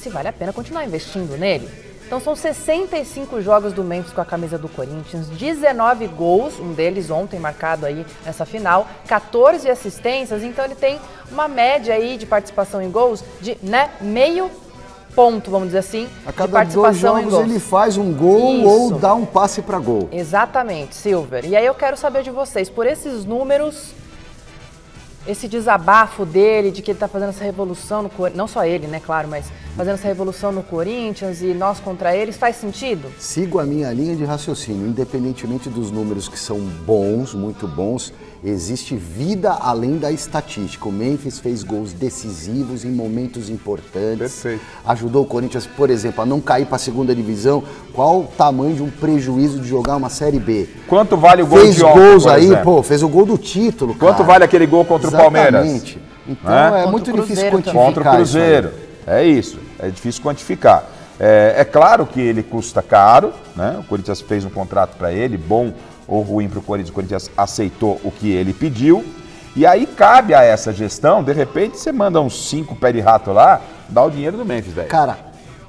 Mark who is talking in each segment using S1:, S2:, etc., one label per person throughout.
S1: se vale a pena continuar investindo nele. Então são 65 jogos do Memphis com a camisa do Corinthians, 19 gols, um deles ontem marcado aí nessa final, 14 assistências, então ele tem uma média aí de participação em gols de, meio ponto, vamos dizer assim,
S2: a cada
S1: de participação
S2: 2
S1: em
S2: jogos
S1: gols.
S2: ele faz um gol
S1: Isso.
S2: ou dá um passe para gol.
S1: Exatamente, Silver. E aí eu quero saber de vocês, por esses números, esse desabafo dele, de que ele está fazendo essa revolução no Corinthians, não só ele, né, claro, mas fazendo essa revolução no Corinthians e nós contra eles, faz sentido?
S2: Sigo a minha linha de raciocínio, independentemente dos números que são bons, muito bons, existe vida além da estatística. O Memphis fez gols decisivos em momentos importantes.
S3: Perfeito.
S2: Ajudou o Corinthians, por exemplo, a não cair para a segunda divisão. Qual o tamanho de um prejuízo de jogar uma Série B?
S3: Quanto vale o gol
S2: fez
S3: de ontem,
S2: gols
S3: por
S2: aí,
S3: exemplo?
S2: fez o gol do título,
S3: Quanto
S2: cara.
S3: vale aquele gol contra o Palmeiras?
S2: Exatamente. Então
S3: Né?
S2: é muito difícil
S1: Cruzeiro
S2: quantificar.
S3: Contra o Cruzeiro. É isso, é difícil quantificar. É claro que ele custa caro, né? O Corinthians fez um contrato para ele, bom ou ruim para o Corinthians aceitou o que ele pediu. E aí cabe a essa gestão, de repente você manda uns 5 pé de rato lá, dá o dinheiro do Memphis, velho.
S2: Cara,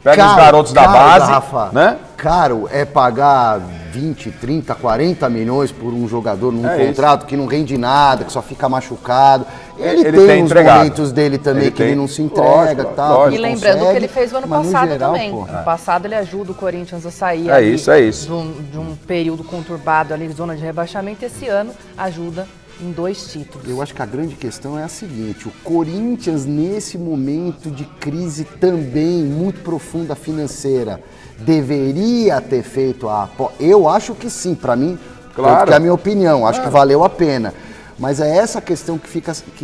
S3: pega os garotos da base,
S2: Rafa,
S3: né?
S2: Caro é pagar 20, 30, 40 milhões por um jogador num contrato que não rende nada, que só fica machucado. Ele tem os momentos dele também que ele não se entrega, tal.
S1: E lembrando que ele fez o ano passado também. No passado ele ajuda o Corinthians a sair de um período conturbado ali, zona de rebaixamento. Esse ano ajuda em 2 títulos.
S2: Eu acho que a grande questão é a seguinte: o Corinthians, nesse momento de crise também muito profunda financeira, deveria ter feito a aposta. Eu acho que sim, para mim, que é a minha opinião, acho que valeu a pena. Mas é essa questão que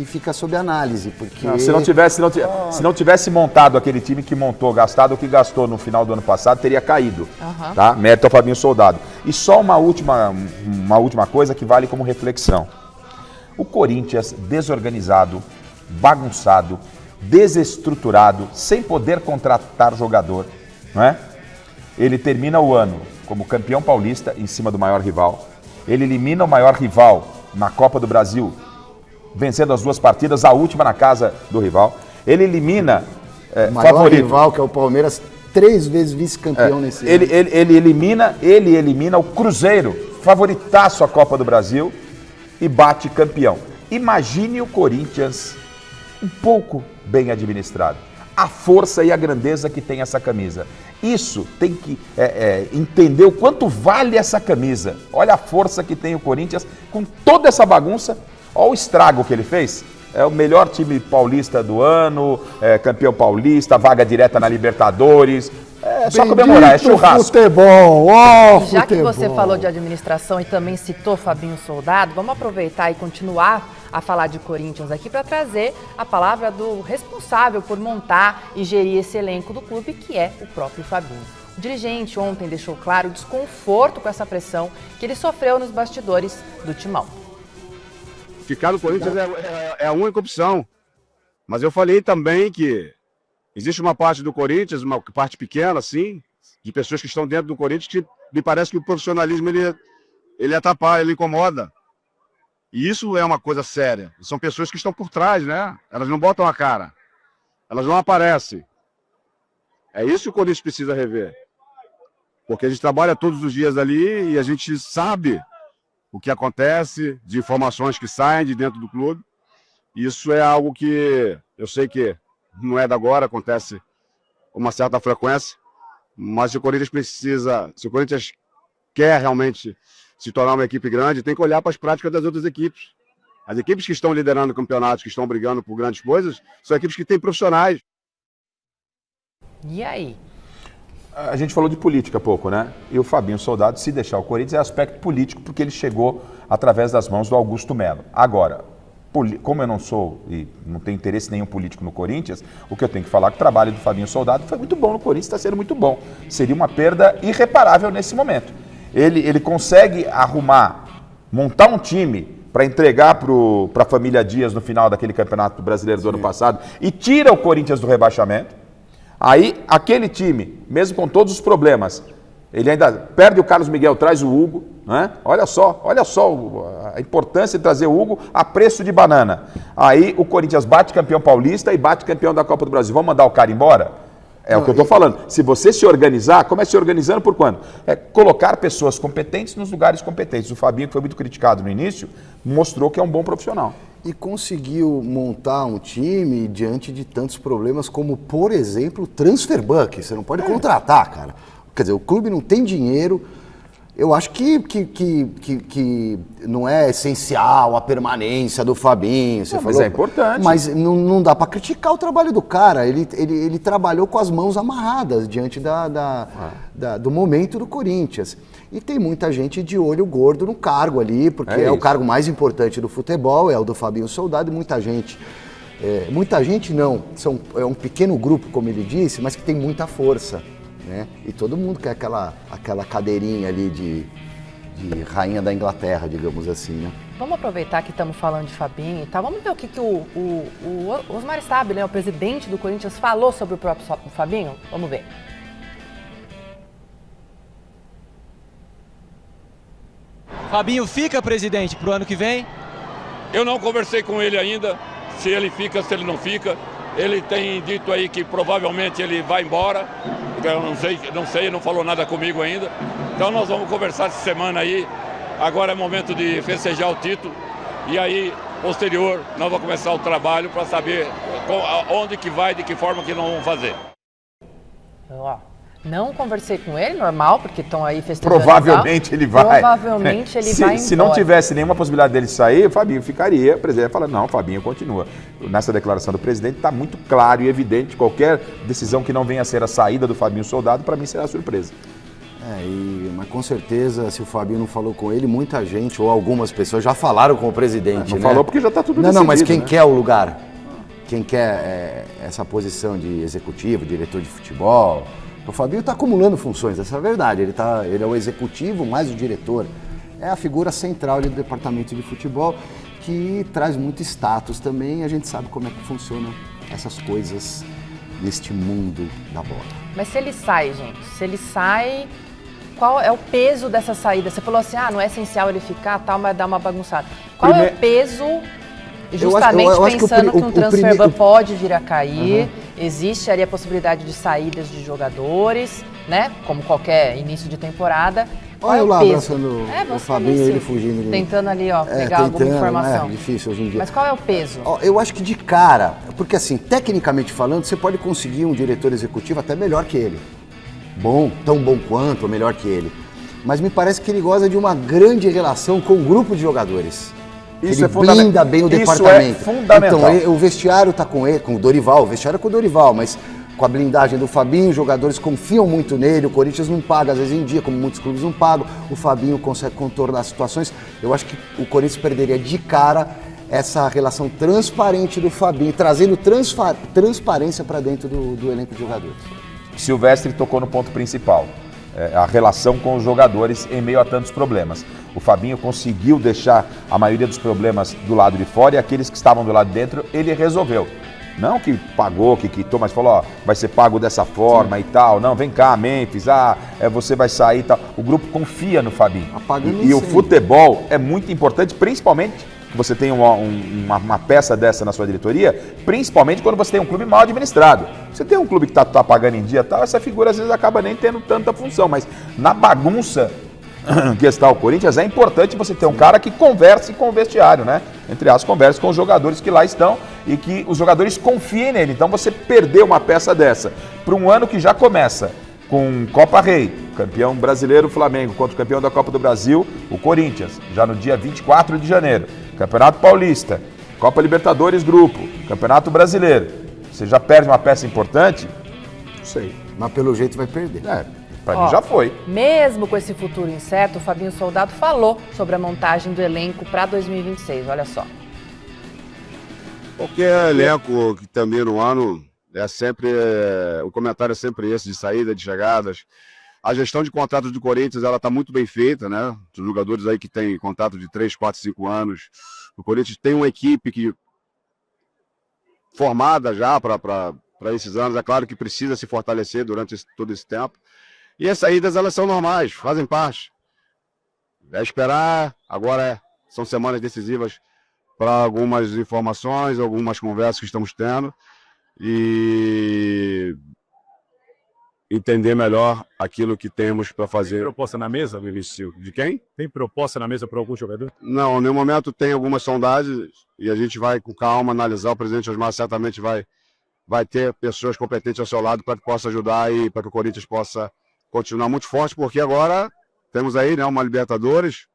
S2: fica sob análise, porque...
S3: Não, se não tivesse montado aquele time que montou, gastado o que gastou no final do ano passado, teria caído. Tá? Mérito ao Fabinho Soldado. E só uma última coisa que vale como reflexão. O Corinthians desorganizado, bagunçado, desestruturado, sem poder contratar jogador, não é? Ele termina o ano como campeão paulista em cima do maior rival. Ele elimina o maior rival na Copa do Brasil, vencendo as 2 partidas, a última na casa do rival. Ele elimina
S2: o maior rival, que é o Palmeiras, 3 vezes vice-campeão nesse ano.
S3: Ele elimina o Cruzeiro, favoritaço à Copa do Brasil, e bate campeão. Imagine o Corinthians um pouco bem administrado. A força e a grandeza que tem essa camisa. Isso tem que entender o quanto vale essa camisa. Olha a força que tem o Corinthians com toda essa bagunça. Olha o estrago que ele fez. É o melhor time paulista do ano, campeão paulista, vaga direta na Libertadores. É só comemorar, é churrasco.
S2: Futebol,
S1: Já que você falou de administração e também citou Fabinho Soldado, vamos aproveitar e continuar a falar de Corinthians aqui para trazer a palavra do responsável por montar e gerir esse elenco do clube, que é o próprio Fabinho. O dirigente ontem deixou claro o desconforto com essa pressão que ele sofreu nos bastidores do Timão.
S4: Ficar no Corinthians é a única opção. Mas eu falei também que existe uma parte do Corinthians, uma parte pequena, assim, de pessoas que estão dentro do Corinthians, que me parece que o profissionalismo ele atrapalha, ele incomoda. E isso é uma coisa séria. São pessoas que estão por trás, né? Elas não botam a cara. Elas não aparecem. É isso que o Corinthians precisa rever. Porque a gente trabalha todos os dias ali e a gente sabe o que acontece, de informações que saem de dentro do clube. Isso é algo que eu sei que não é da agora, acontece com uma certa frequência, mas se o Corinthians quer realmente se tornar uma equipe grande, tem que olhar para as práticas das outras equipes. As equipes que estão liderando campeonatos, que estão brigando por grandes coisas, são equipes que têm profissionais.
S1: E aí?
S3: A gente falou de política há pouco, né? E o Fabinho Soldado, se deixar o Corinthians, é aspecto político, porque ele chegou através das mãos do Augusto Melo. Agora, como eu não sou e não tenho interesse nenhum político no Corinthians, o que eu tenho que falar é que o trabalho do Fabinho Soldado foi muito bom no Corinthians, está sendo muito bom. Seria uma perda irreparável nesse momento. Ele consegue montar um time para entregar para a família Dias no final daquele Campeonato Brasileiro do ano passado e tira o Corinthians do rebaixamento. Aí, aquele time, mesmo com todos os problemas, ele ainda perde o Carlos Miguel, traz o Hugo, né? Olha só a importância de trazer o Hugo a preço de banana. Aí o Corinthians bate campeão paulista e bate campeão da Copa do Brasil. Vamos mandar o cara embora? É o que eu estou falando. Se você se organizar, comece se organizando por quando? É colocar pessoas competentes nos lugares competentes. O Fabinho, que foi muito criticado no início, mostrou que é um bom profissional.
S2: E conseguiu montar um time diante de tantos problemas como, por exemplo, o transfer ban, que você não pode contratar, cara. Quer dizer, o clube não tem dinheiro. Eu acho que não é essencial a permanência do Fabinho. Você falou,
S3: mas é importante.
S2: Mas não dá para criticar o trabalho do cara. Ele trabalhou com as mãos amarradas diante do momento do Corinthians. E tem muita gente de olho gordo no cargo ali, porque é o cargo mais importante do futebol, é o do Fabinho Soldado, e muita gente não, é um pequeno grupo, como ele disse, mas que tem muita força. Né? E todo mundo quer aquela cadeirinha ali de rainha da Inglaterra, digamos assim, né?
S1: Vamos aproveitar que estamos falando de Fabinho e tal. Vamos ver o que o Osmar Stabile, né, o presidente do Corinthians, falou sobre o próprio Fabinho? Vamos ver.
S5: Fabinho fica, presidente, pro ano que vem?
S6: Eu não conversei com ele ainda, se ele fica, se ele não fica. Ele tem dito aí que provavelmente ele vai embora. Eu não sei, não falou nada comigo ainda. Então nós vamos conversar essa semana aí. Agora é momento de festejar o título. E aí, posterior, nós vamos começar o trabalho para saber onde que vai, de que forma que nós vamos fazer.
S1: Ó, não conversei com ele, normal, porque estão aí festejando.
S3: Provavelmente ele vai.
S1: Provavelmente ele vai embora.
S3: Se não tivesse nenhuma possibilidade dele sair, o Fabinho ficaria. O presidente fala, não, o Fabinho continua. Nessa declaração do presidente está muito claro e evidente, qualquer decisão que não venha a ser a saída do Fabinho Soldado, para mim será surpresa.
S2: Mas com certeza, se o Fabinho não falou com ele, muita gente ou algumas pessoas já falaram com o presidente.
S3: Não
S2: né?
S3: falou porque já está tudo decidido.
S2: Não, mas quem
S3: né?
S2: quer o lugar? Quem quer essa posição de executivo, diretor de futebol? O Fabinho está acumulando funções, essa é a verdade. Ele é o executivo mais o diretor. É a figura central do departamento de futebol que traz muito status também. A gente sabe como é que funcionam essas coisas neste mundo da bola.
S1: Mas se ele sai, gente, qual é o peso dessa saída? Você falou assim, não é essencial ele ficar, tal, mas dá uma bagunçada. Qual é o peso, justamente
S2: eu acho
S1: pensando que um transfer ban pode vir a cair,
S2: Uhum.
S1: existe ali a possibilidade de saídas de jogadores, né? Como qualquer início de temporada.
S2: Olha eu lá
S1: peso?
S2: abraçando o Fabinho, ele fugindo.
S1: Tentando ali, pegar alguma informação.
S2: É difícil hoje em dia.
S1: Mas qual é o peso?
S2: Eu acho que de cara, porque assim, tecnicamente falando, você pode conseguir um diretor executivo até melhor que ele. Bom, tão bom quanto, ou melhor que ele. Mas me parece que ele goza de uma grande relação com o grupo de jogadores.
S3: Isso
S2: ele blinda bem o departamento.
S3: Isso é fundamental.
S2: Então, o vestiário está com ele, com o Dorival, o vestiário é com o Dorival, mas com a blindagem do Fabinho, os jogadores confiam muito nele, o Corinthians não paga, às vezes em dia, como muitos clubes não pagam, o Fabinho consegue contornar as situações. Eu acho que o Corinthians perderia de cara essa relação transparente do Fabinho, trazendo transparência para dentro do elenco de jogadores.
S3: Silvestre tocou no ponto principal, a relação com os jogadores em meio a tantos problemas. O Fabinho conseguiu deixar a maioria dos problemas do lado de fora e aqueles que estavam do lado de dentro, ele resolveu. Não que pagou, que quitou, mas falou, vai ser pago dessa forma. Sim. E tal. Não, vem cá, Memphis, você vai sair e tal. O grupo confia no Fabinho. E o futebol é muito importante, principalmente que você tem uma peça dessa na sua diretoria, principalmente quando você tem um clube mal administrado. Você tem um clube que tá pagando em dia e tal, essa figura às vezes acaba nem tendo tanta função, mas na bagunça que está o Corinthians, é importante você ter um cara que converse com o vestiário, né? Entre as converse com os jogadores que lá estão e que os jogadores confiem nele. Então você perdeu uma peça dessa para um ano que já começa com Copa Rei, campeão brasileiro Flamengo contra o campeão da Copa do Brasil, o Corinthians, já no dia 24 de janeiro. Campeonato Paulista, Copa Libertadores Grupo, Campeonato Brasileiro. Você já perde uma peça importante? Não sei.
S2: Mas pelo jeito vai perder.
S3: Para mim já foi.
S1: Mesmo com esse futuro incerto, o Fabinho Soldado falou sobre a montagem do elenco para 2026. Olha só.
S4: Qualquer elenco que termina o ano, o comentário é sempre esse, de saída, de chegadas. A gestão de contratos do Corinthians, ela está muito bem feita, né? Os jogadores aí que têm contrato de 3, 4, 5 anos. O Corinthians tem uma equipe formada já para esses anos. É claro que precisa se fortalecer durante todo esse tempo. E as saídas, elas são normais, fazem parte. É esperar, agora são semanas decisivas para algumas informações, algumas conversas que estamos tendo. E entender melhor aquilo que temos para
S7: Tem
S4: fazer.
S7: proposta na mesa, Vinícius?
S4: De quem?
S7: Tem proposta na mesa para algum jogador?
S4: Não, no momento tem algumas sondagens e a gente vai com calma analisar. O presidente Osmar certamente vai ter pessoas competentes ao seu lado para que possa ajudar e para que o Corinthians possa continuar muito forte, porque agora temos aí, né, uma Libertadores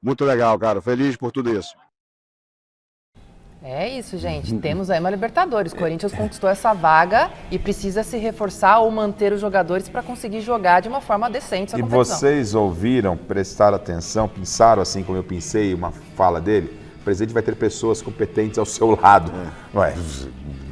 S4: muito legal, cara. Feliz por tudo isso.
S1: É isso, gente. Temos aí uma Libertadores. O Corinthians conquistou essa vaga e precisa se reforçar ou manter os jogadores para conseguir jogar de uma forma decente essa
S3: E
S1: competição.
S3: vocês ouviram, prestaram atenção, pensaram assim como eu pensei, uma fala dele? O presidente vai ter pessoas competentes ao seu lado. Ué,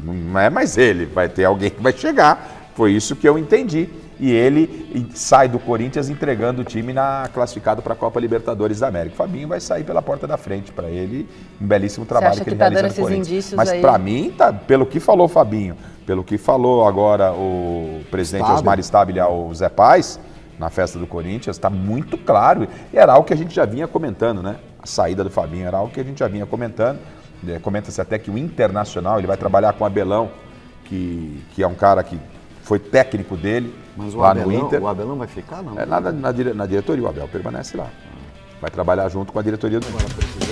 S3: não é mais ele, vai ter alguém que vai chegar. Foi isso que eu entendi. E ele sai do Corinthians entregando o time classificado para a Copa Libertadores da América. O Fabinho vai sair pela porta da frente. Para ele, um belíssimo trabalho
S1: acha
S3: que ele
S1: que tá
S3: realiza
S1: dando
S3: no
S1: esses
S3: Corinthians.
S1: indícios
S3: Mas
S1: aí?
S3: para mim, tá, pelo que falou o Fabinho, pelo que falou agora o presidente
S2: Stabile.
S3: Osmar Stabile ao Zé Paz, na festa do Corinthians, está muito claro. E era algo que a gente já vinha comentando, né? A saída do Fabinho era algo que a gente já vinha comentando. Comenta-se até que o Internacional, ele vai trabalhar com o Abelão, que é um cara que foi técnico dele.
S2: Mas
S3: lá no Inter.
S2: o Abelão vai ficar, não?
S3: Na diretoria, o Abel permanece lá. Vai trabalhar junto com a diretoria do Inter.